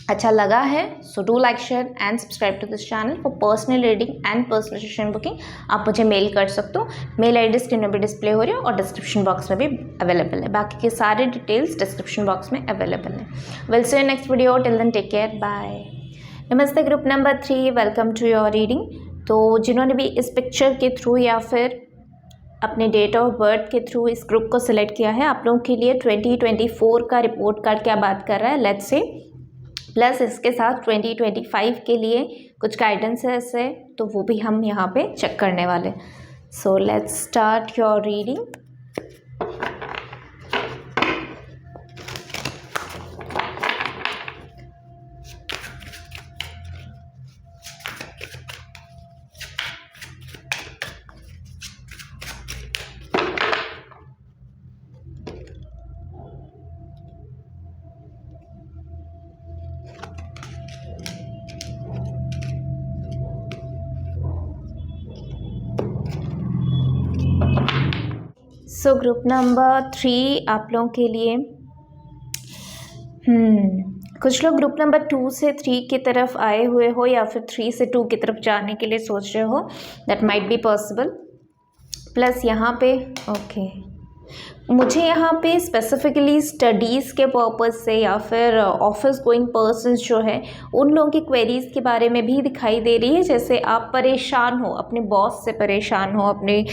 अच्छा लगा है। So do like, share and subscribe to this channel for personal reading and personal session booking. आप मुझे मेल कर सकते हो, मेल आई डी स्क्रीन में भी डिस्प्ले हो रही है और डिस्क्रिप्शन बॉक्स में भी अवेलेबल है। बाकी के सारे डिटेल्स डिस्क्रिप्शन बॉक्स में अवेलेबल है। Will see you next video, till then take care, bye. नमस्ते group number 3, welcome to your reading. तो जिन्होंने भी इस पिक्चर के थ्रू या फिर अपने डेट ऑफ बर्थ के थ्रू इस ग्रुप को सिलेक्ट किया है, आप लोगों के लिए 2024 का रिपोर्ट कार्ड क्या बात कर रहा है, लेट्स से, प्लस इसके साथ 2025 के लिए कुछ गाइडेंस है इससे, तो वो भी हम यहाँ पे चेक करने वाले। So let's start your reading. So group number 3 आप लोगों के लिए कुछ लोग ग्रुप नंबर 2 से 3 की तरफ आए हुए हो या फिर 3 से 2 की तरफ जाने के लिए सोच रहे हो, that might be possible. Plus यहाँ पे मुझे यहाँ पे स्पेसिफिकली स्टडीज़ के पर्पज़ से या फिर ऑफिस गोइंग पर्सन्स जो है, उन लोगों की क्वेरीज़ के बारे में भी दिखाई दे रही है। जैसे आप परेशान हो, अपने बॉस से परेशान हो, अपने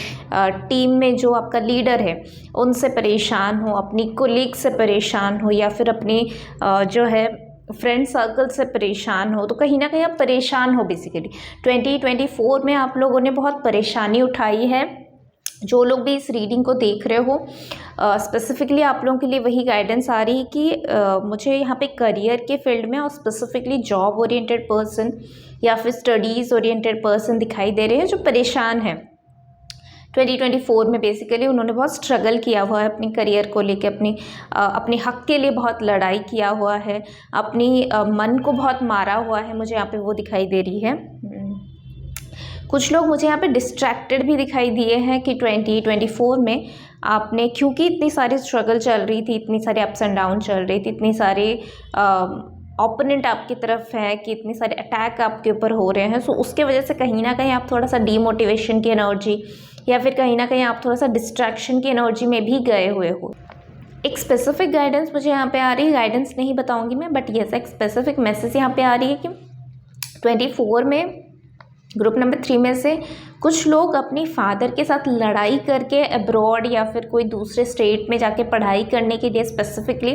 टीम में जो आपका लीडर है उनसे परेशान हो, अपनी कोलीग से परेशान हो, या फिर अपनी जो है फ्रेंड सर्कल से परेशान हो। तो कहीं ना कहीं आप परेशान हो। बेसिकली 2024 में आप लोगों ने बहुत परेशानी उठाई है। जो लोग भी इस रीडिंग को देख रहे हो, स्पेसिफिकली आप लोगों के लिए वही गाइडेंस आ रही है कि मुझे यहाँ पे करियर के फील्ड में और स्पेसिफिकली जॉब ओरिएंटेड पर्सन या फिर स्टडीज़ ओरिएंटेड पर्सन दिखाई दे रहे हैं जो परेशान हैं। 2024 में बेसिकली उन्होंने बहुत स्ट्रगल किया हुआ है अपनी करियर को लेके, अपने हक के लिए बहुत लड़ाई किया हुआ है, अपनी मन को बहुत मारा हुआ है, मुझे यहाँ पे वो दिखाई दे रही है। कुछ लोग मुझे यहाँ पे डिस्ट्रैक्टेड भी दिखाई दिए हैं कि 2024 में आपने, क्योंकि इतनी सारी स्ट्रगल चल रही थी, इतनी सारी अप्स एंड डाउन चल रही थी, इतनी सारे ओपोनेंट आपकी तरफ है कि इतने सारे अटैक आपके ऊपर हो रहे हैं, सो उसके वजह से कहीं ना कहीं आप थोड़ा सा डीमोटिवेशन की एनर्जी या फिर कहीं ना कहीं आप थोड़ा सा डिस्ट्रैक्शन की एनर्जी में भी गए हुए हो। एक स्पेसिफिक गाइडेंस मुझे यहाँ पे आ रही है, गाइडेंस नहीं बताऊँगी मैं, बट यस एक स्पेसिफिक मैसेज यहाँ पे आ रही है कि 24 में ग्रुप नंबर 3 में से कुछ लोग अपनी फादर के साथ लड़ाई करके अब्रॉड या फिर कोई दूसरे स्टेट में जाके पढ़ाई करने के लिए स्पेसिफिकली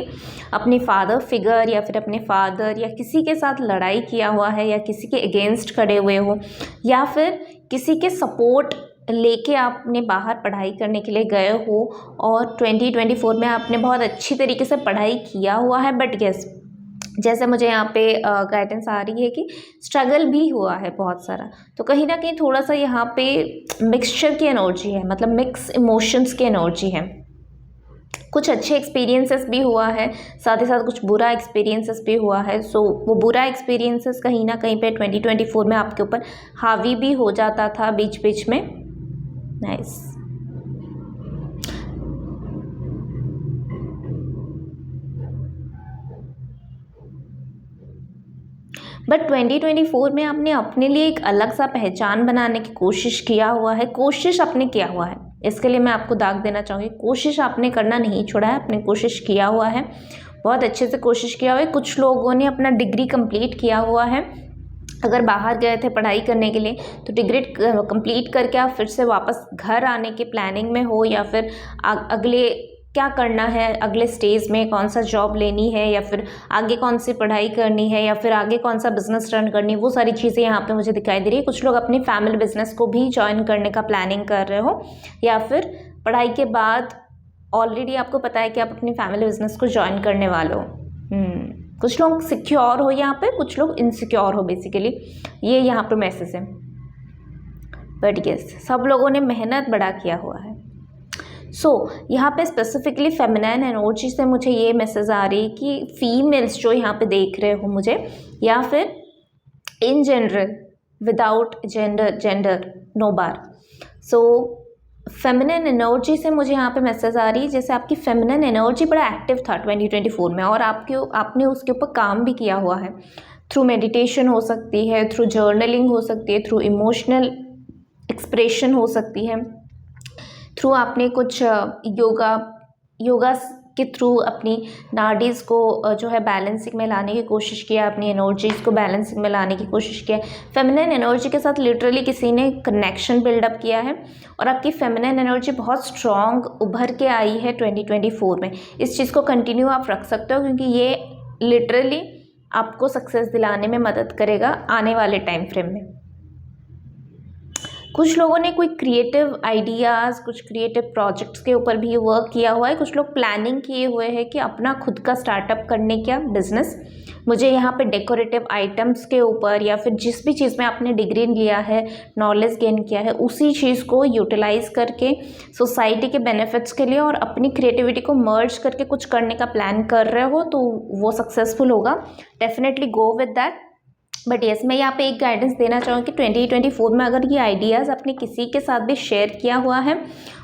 अपनी फादर फिगर या फिर अपने फादर या किसी के साथ लड़ाई किया हुआ है, या किसी के अगेंस्ट खड़े हुए हो, या फिर किसी के सपोर्ट लेके आपने बाहर पढ़ाई करने के लिए गए हो और 2024 में आपने बहुत अच्छी तरीके से पढ़ाई किया हुआ है। बट यस, जैसे मुझे यहाँ पे गाइडेंस आ रही है कि स्ट्रगल भी हुआ है बहुत सारा, तो कहीं ना कहीं थोड़ा सा यहाँ पे मिक्सचर की एनर्जी है, मतलब मिक्स इमोशंस की एनर्जी है। कुछ अच्छे एक्सपीरियंसेस भी हुआ है, साथ ही साथ कुछ बुरा एक्सपीरियंसेस भी हुआ है। सो वो बुरा एक्सपीरियंसेस कहीं ना कहीं पे 2024 में आपके ऊपर हावी भी हो जाता था बीच बीच में। नाइस। बट 2024 में आपने अपने लिए एक अलग सा पहचान बनाने की कोशिश किया हुआ है, कोशिश आपने किया हुआ है। इसके लिए मैं आपको दाग देना चाहूँगी, कोशिश आपने करना नहीं छोड़ा है, आपने कोशिश किया हुआ है, बहुत अच्छे से कोशिश किया हुआ है। कुछ लोगों ने अपना डिग्री कंप्लीट किया हुआ है, अगर बाहर गए थे पढ़ाई करने के लिए तो डिग्री कंप्लीट करके आप फिर से वापस घर आने की प्लानिंग में हो, या फिर अगले क्या करना है, अगले स्टेज में कौन सा जॉब लेनी है, या फिर आगे कौन सी पढ़ाई करनी है, या फिर आगे कौन सा बिजनेस रन करनी है, वो सारी चीज़ें यहाँ पे मुझे दिखाई दे रही है। कुछ लोग अपनी फैमिली बिजनेस को भी ज्वाइन करने का प्लानिंग कर रहे हो, या फिर पढ़ाई के बाद ऑलरेडी आपको पता है कि आप अपनी फैमिली बिजनेस को ज्वाइन करने वाले हो। कुछ लोग सिक्योर हो यहाँ पे, कुछ लोग इनसिक्योर हो, बेसिकली ये यहाँ पे मैसेज है। बट यस, सब लोगों ने मेहनत बड़ा किया हुआ है। यहाँ पे स्पेसिफिकली फेमिनाइन एनर्जी से मुझे ये मैसेज आ रही है कि फीमेल्स जो यहाँ पे देख रहे हो मुझे, या फिर in general without gender no bar, feminine energy से मुझे यहाँ पे मैसेज आ रही है जैसे आपकी फेमिनिन एनर्जी बड़ा एक्टिव था 2024 में, और आपने उसके ऊपर काम भी किया हुआ है। थ्रू मेडिटेशन हो सकती है, थ्रू जर्नलिंग हो सकती है, थ्रू इमोशनल एक्सप्रेशन हो सकती है, थ्रू आपने कुछ योगा के थ्रू अपनी नाडीज़ को जो है बैलेंसिंग में लाने की कोशिश किया, अपनी एनर्जीज़ को बैलेंसिंग में लाने की कोशिश किया। फेमिनिन एनर्जी के साथ लिटरली किसी ने कनेक्शन बिल्डअप किया है, और आपकी फेमिनिन एनर्जी बहुत स्ट्रॉन्ग उभर के आई है 2024 में। इस चीज़ को कंटिन्यू आप रख सकते हो, क्योंकि ये लिटरली आपको सक्सेस दिलाने में मदद करेगा आने वाले टाइम फ्रेम में। कुछ लोगों ने कोई क्रिएटिव आइडियाज़, कुछ क्रिएटिव प्रोजेक्ट्स के ऊपर भी वर्क किया हुआ है। कुछ लोग प्लानिंग किए हुए हैं कि अपना खुद का स्टार्टअप करने का बिजनेस। मुझे यहाँ पे डेकोरेटिव आइटम्स के ऊपर, या फिर जिस भी चीज़ में आपने डिग्री लिया है, नॉलेज गेन किया है, उसी चीज़ को यूटिलाइज करके सोसाइटी के बेनिफिट्स के लिए और अपनी क्रिएटिविटी को मर्ज करके कुछ करने का प्लान कर रहे हो, तो वो सक्सेसफुल होगा। Definitely go with that. But yes, मैं यहाँ पे एक गाइडेंस देना चाहूँगी कि 2024 में अगर ये आइडियाज़ आपने किसी के साथ भी शेयर किया हुआ है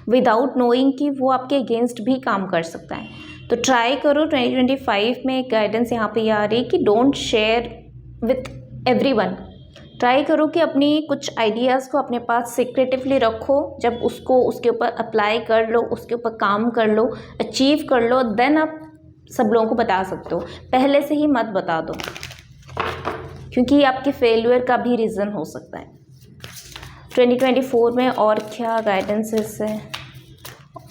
विदाउट नोइंग कि वो आपके अगेंस्ट भी काम कर सकता है, तो ट्राई करो। 2025 में एक गाइडेंस यहाँ पे आ रही है कि don't share with everyone. Try करो कि अपनी कुछ आइडियाज़ को अपने पास सीक्रेटिवली रखो। जब उसको उसके ऊपर अप्लाई कर लो, उसके ऊपर काम कर लो, अचीव कर लो, देन आप सब लोगों को बता सकते हो। पहले से ही मत बता दो, क्योंकि ये आपके फेलियर का भी रीज़न हो सकता है। 2024 में और क्या गाइडेंसेस है,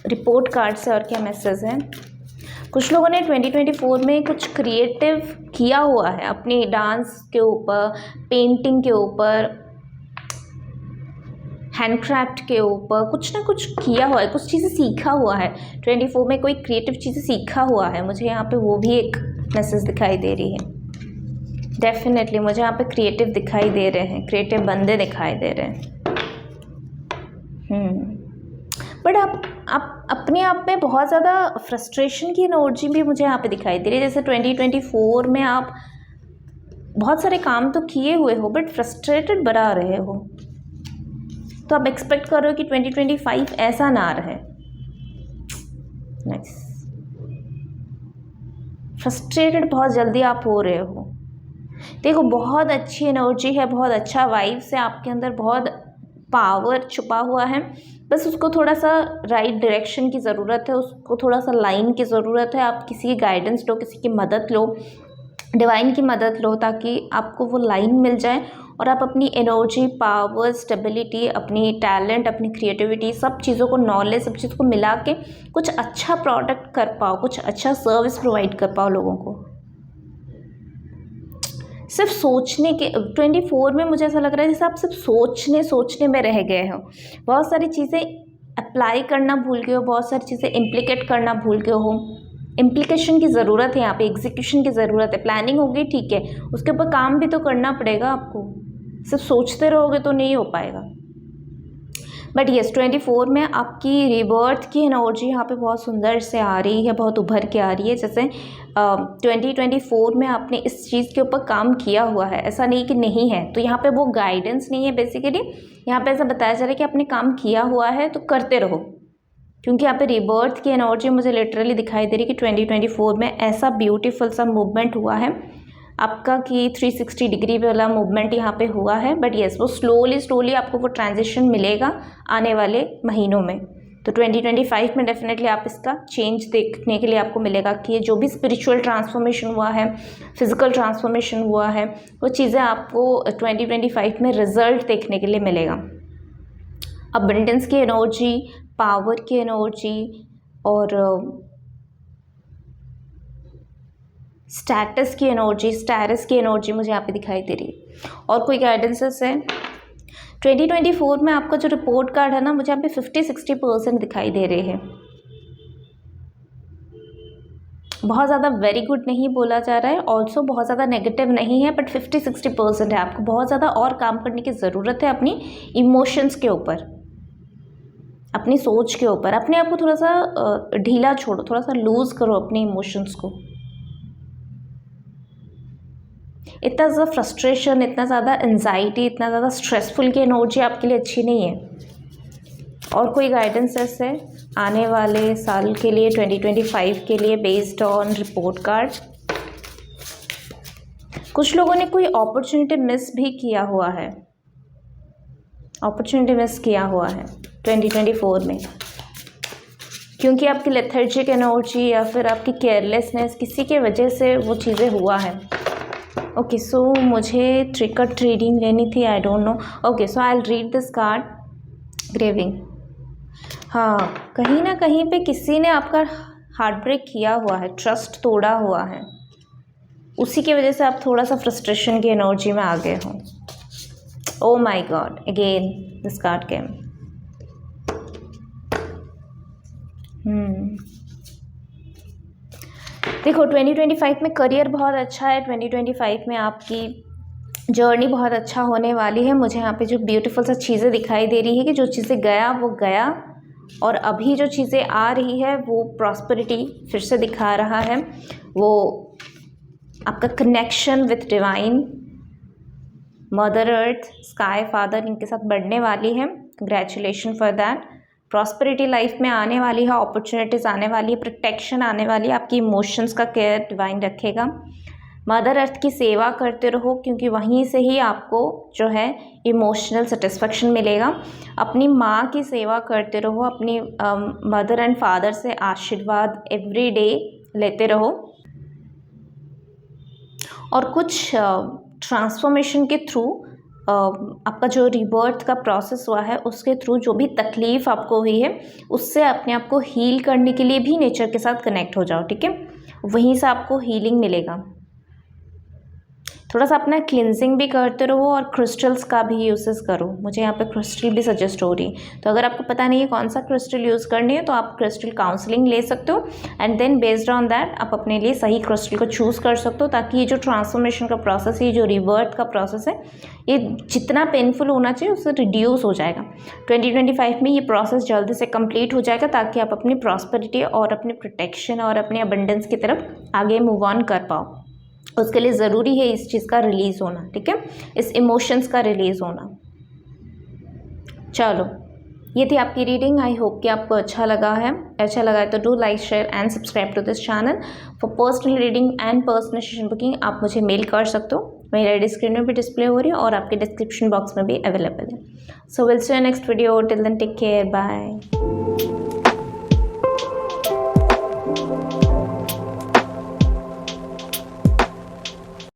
रिपोर्ट कार्ड से और क्या मैसेज है। कुछ लोगों ने 2024 में कुछ क्रिएटिव किया हुआ है अपनी डांस के ऊपर, पेंटिंग के ऊपर, हैंडक्राफ्ट के ऊपर, कुछ ना कुछ किया हुआ है, कुछ चीज़ें सीखा हुआ है। 24 में कोई क्रिएटिव चीज़ें सीखा हुआ है, मुझे यहाँ पे वो भी एक मैसेज दिखाई दे रही है। डेफिनेटली मुझे यहाँ पे क्रिएटिव दिखाई दे रहे हैं, क्रिएटिव बंदे दिखाई दे रहे हैं। बट आप अपने आप में बहुत ज़्यादा फ्रस्ट्रेशन की एनर्जी भी मुझे यहाँ पे दिखाई दे रही है। जैसे 2024 में आप बहुत सारे काम तो किए हुए हो, बट फ्रस्ट्रेटेड बना रहे हो, तो आप एक्सपेक्ट कर रहे हो कि 2025 ऐसा ना रहे। नाइस। फ्रस्ट्रेटेड बहुत जल्दी आप हो रहे हो। देखो, बहुत अच्छी एनर्जी है, बहुत अच्छा वाइब्स है आपके अंदर, बहुत पावर छुपा हुआ है। बस उसको थोड़ा सा राइट डायरेक्शन की ज़रूरत है, उसको थोड़ा सा लाइन की ज़रूरत है। आप किसी की गाइडेंस लो, किसी की मदद लो, डिवाइन की मदद लो, ताकि आपको वो लाइन मिल जाए और आप अपनी एनर्जी, पावर, स्टेबिलिटी, अपनी टैलेंट, अपनी क्रिएटिविटी, सब चीज़ों को, नॉलेज, सब चीज़ को मिला के कुछ अच्छा प्रोडक्ट कर पाओ, कुछ अच्छा सर्विस प्रोवाइड कर पाओ लोगों को। सिर्फ सोचने के 24 में मुझे ऐसा लग रहा है जैसे आप सिर्फ सोचने में रह गए हो। बहुत सारी चीज़ें अप्लाई करना भूल गए हो, बहुत सारी चीज़ें इम्प्लीकेट करना भूल गए हो। इम्प्लीकेशन की ज़रूरत है यहाँ पे, एग्जीक्यूशन की ज़रूरत है। प्लानिंग होगी ठीक है, उसके ऊपर काम भी तो करना पड़ेगा आपको। सिर्फ सोचते रहोगे तो नहीं हो पाएगा। बट येस, 24 में आपकी रिबर्थ की एनर्जी यहाँ पे बहुत सुंदर से आ रही है, बहुत उभर के आ रही है। जैसे 2024 में आपने इस चीज़ के ऊपर काम किया हुआ है, ऐसा नहीं कि नहीं है। तो यहाँ पे वो गाइडेंस नहीं है, बेसिकली यहाँ पे ऐसा बताया जा रहा है कि आपने काम किया हुआ है तो करते रहो, क्योंकि यहाँ पे रिबर्थ की एनर्जी मुझे लिटरली दिखाई दे रही है कि 2024 में ऐसा ब्यूटीफुल सा मूवमेंट हुआ है। आपका कि 360 डिग्री वाला मूवमेंट यहाँ पे हुआ है, बट येस वो स्लोली आपको वो ट्रांजिशन मिलेगा आने वाले महीनों में। तो 2025 में डेफिनेटली आप इसका चेंज देखने के लिए आपको मिलेगा कि ये जो भी स्पिरिचुअल ट्रांसफॉर्मेशन हुआ है, फिजिकल ट्रांसफॉर्मेशन हुआ है, वो चीज़ें आपको 2025 में रिजल्ट देखने के लिए मिलेगा। अबंडेंस की एनर्जी, पावर की एनर्जी और स्टेटस की एनर्जी मुझे यहाँ पे दिखाई दे रही है। और कोई गाइडेंसेस है 2024 में आपका जो रिपोर्ट कार्ड है ना, मुझे यहाँ पे 50-60% दिखाई दे रहे हैं। बहुत ज़्यादा वेरी गुड नहीं बोला जा रहा है, ऑल्सो बहुत ज़्यादा नेगेटिव नहीं है, बट 50-60% है। आपको बहुत ज़्यादा और काम करने की ज़रूरत है अपनी इमोशंस के ऊपर, अपनी सोच के ऊपर। अपने आप को थोड़ा सा ढीला छोड़ो, थोड़ा सा लूज़ करो अपने इमोशंस को। इतना ज़्यादा फ्रस्ट्रेशन, इतना ज़्यादा एंजाइटी, इतना ज़्यादा स्ट्रेसफुल की एनर्जी आपके लिए अच्छी नहीं है। और कोई गाइडेंस ऐसे आने वाले साल के लिए 2025 के लिए बेस्ड ऑन रिपोर्ट कार्ड। कुछ लोगों ने कोई अपॉर्चुनिटी मिस भी किया हुआ है, 2024 में, क्योंकि आपकी लेथर्जिक एनर्जी या फिर आपकी केयरलेसनेस, किसी के वजह से वो चीज़ें हुआ है। ओके, सो मुझे ट्रिक और ट्रीडिंग लेनी थी, I don't know. Okay, so I will read this card, craving. हाँ, कहीं ना कहीं पे किसी ने आपका हार्ट ब्रेक किया हुआ है, ट्रस्ट तोड़ा हुआ है, उसी की वजह से आप थोड़ा सा फ्रस्ट्रेशन की एनर्जी में आ गए हो। ओ माई गॉड, अगेन दिस कार्ड केम। देखो 2025 में करियर बहुत अच्छा है, 2025 में आपकी जर्नी बहुत अच्छा होने वाली है। मुझे यहाँ पे जो ब्यूटीफुल सा चीज़ें दिखाई दे रही है कि जो चीज़ें गया वो गया, और अभी जो चीज़ें आ रही है वो प्रॉस्पेरिटी फिर से दिखा रहा है। वो आपका connection with divine, mother earth, sky father, इनके साथ बढ़ने वाली है। Congratulation for that. Prosperity life में आने वाली है, अपॉर्चुनिटीज़ आने वाली है, प्रोटेक्शन आने वाली है, आपकी इमोशंस का केयर डिवाइन रखेगा। मदर अर्थ की सेवा करते रहो, क्योंकि वहीं से ही आपको जो है इमोशनल सेटिस्फेक्शन मिलेगा। अपनी माँ की सेवा करते रहो, अपनी मदर एंड फादर से आशीर्वाद एवरी डे लेते रहो, और कुछ ट्रांसफॉर्मेशन के थ्रू आपका जो रिबर्थ का प्रोसेस हुआ है उसके थ्रू जो भी तकलीफ़ आपको हुई है उससे अपने आप को हील करने के लिए भी नेचर के साथ कनेक्ट हो जाओ, ठीक है। वहीं से आपको हीलिंग मिलेगा। थोड़ा सा अपना क्लिनजिंग भी करते रहो और क्रिस्टल्स का भी यूसेस करो। मुझे यहाँ पे क्रिस्टल भी सजेस्ट हो रही, तो अगर आपको पता नहीं है कौन सा क्रिस्टल यूज़ करनी है तो आप क्रिस्टल काउंसलिंग ले सकते हो, and then based on that आप अपने लिए सही क्रिस्टल को चूज़ कर सकते हो, ताकि ये जो ट्रांसफॉर्मेशन का प्रोसेस है, ये जो रिवर्थ का प्रोसेस है, ये जितना पेनफुल होना चाहिए उससे रिड्यूस हो जाएगा। 2025 में ये प्रोसेस जल्दी से कंप्लीट हो जाएगा, ताकि आप अपनी प्रॉस्पेरिटी और अपने प्रोटेक्शन और अपने अबंडेंस की तरफ आगे मूव ऑन कर पाओ। उसके लिए ज़रूरी है इस चीज़ का रिलीज़ होना, ठीक है, इस इमोशंस का रिलीज़ होना। चलो, ये थी आपकी रीडिंग। आई होप कि आपको अच्छा लगा है तो do like, share and subscribe to this channel. For personal reading and personal session booking आप मुझे मेल कर सकते हो, मेरी आईडी स्क्रीन में भी डिस्प्ले हो रही है और आपके डिस्क्रिप्शन बॉक्स में भी अवेलेबल है। So will see you next video, till then take care, bye.